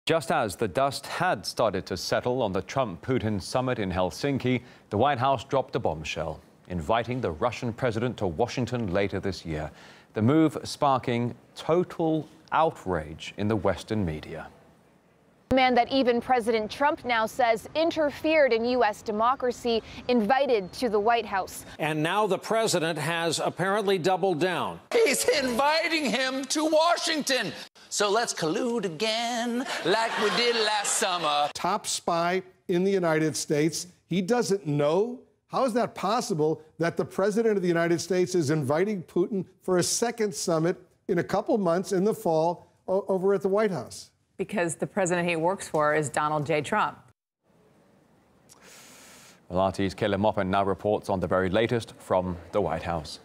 Just as the dust had started to settle on the Trump-Putin summit in Helsinki, the White House dropped a bombshell, inviting the Russian president to Washington later this year. The move sparking total outrage in the Western media. A man that even President Trump now says interfered in U.S. democracy, invited to the White House. And now the president has apparently doubled down. He's inviting him to Washington. So let's collude again like we did last summer. Top spy in the United States. He doesn't know? How is that possible that the president of the United States is inviting Putin for a second summit in a couple months in the fall over at the White House? Because the president he works for is Donald J. Trump. Well, RT's Kayla Moppin now reports on the very latest from the White House.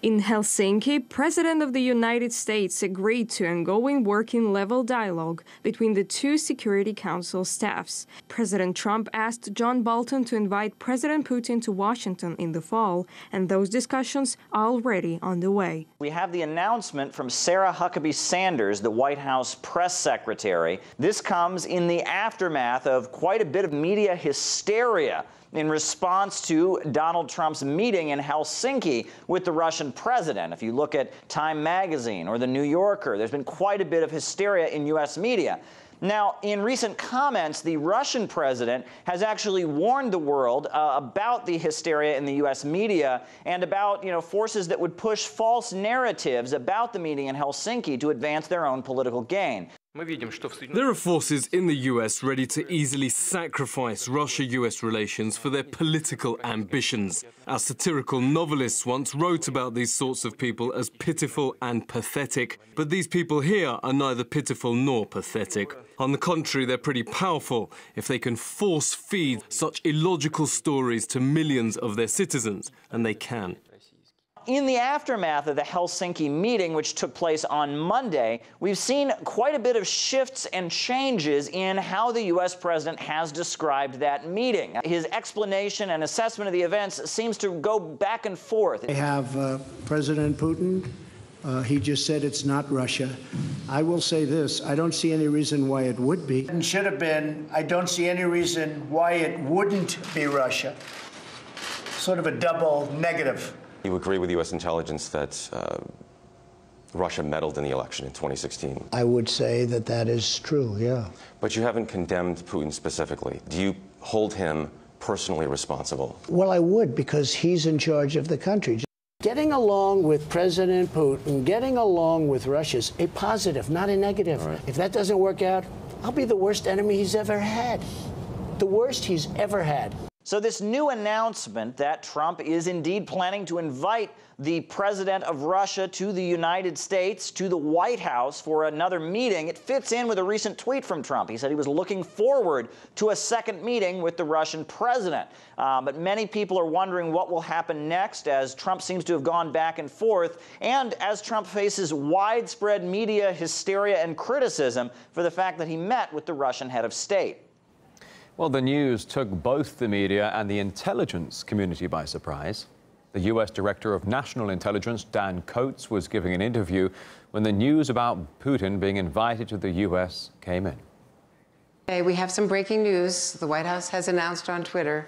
In Helsinki, President of the United States agreed to ongoing working-level dialogue between the two Security Council staffs. President Trump asked John Bolton to invite President Putin to Washington in the fall, and those discussions are already on the way. We have the announcement from Sarah Huckabee Sanders, the White House press secretary. This comes in the aftermath of quite a bit of media hysteria in response to Donald Trump's meeting in Helsinki with the Russian president. If you look at Time magazine or The New Yorker, there's been quite a bit of hysteria in U.S. media. Now, in recent comments, the Russian president has actually warned the world about the hysteria in the U.S. media and about, forces that would push false narratives about the meeting in Helsinki to advance their own political gain. There are forces in the US ready to easily sacrifice Russia-US relations for their political ambitions. Our satirical novelists once wrote about these sorts of people as pitiful and pathetic. But these people here are neither pitiful nor pathetic. On the contrary, they're pretty powerful if they can force-feed such illogical stories to millions of their citizens, and they can. In the aftermath of the Helsinki meeting, which took place on Monday, we've seen quite a bit of shifts and changes in how the U.S. president has described that meeting. His explanation and assessment of the events seems to go back and forth. They have President Putin. He just said it's not Russia. I will say this. I don't see any reason why it would be. It should have been. I don't see any reason why it wouldn't be Russia. Sort of a double negative. You agree with U.S. intelligence that Russia meddled in the election in 2016? I would say that that is true, yeah. But you haven't condemned Putin specifically. Do you hold him personally responsible? Well, I would, because he's in charge of the country. Getting along with President Putin, getting along with Russia is a positive, not a negative. Right. If that doesn't work out, I'll be the worst enemy he's ever had. The worst he's ever had. So this new announcement that Trump is indeed planning to invite the president of Russia to the United States, to the White House for another meeting, it fits in with a recent tweet from Trump. He said he was looking forward to a second meeting with the Russian president. But many people are wondering what will happen next, as Trump seems to have gone back and forth, and as Trump faces widespread media hysteria and criticism for the fact that he met with the Russian head of state. Well, the news took both the media and the intelligence community by surprise. The U.S. Director of National Intelligence, Dan Coats, was giving an interview when the news about Putin being invited to the U.S. came in. Hey, we have some breaking news. The White House has announced on Twitter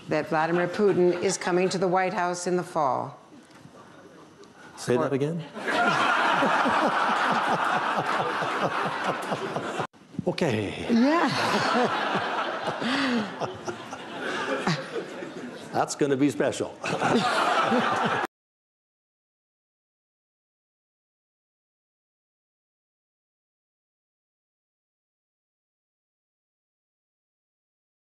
that Vladimir Putin is coming to the White House in the fall. Say that again? Okay. Yeah. That's going to be special.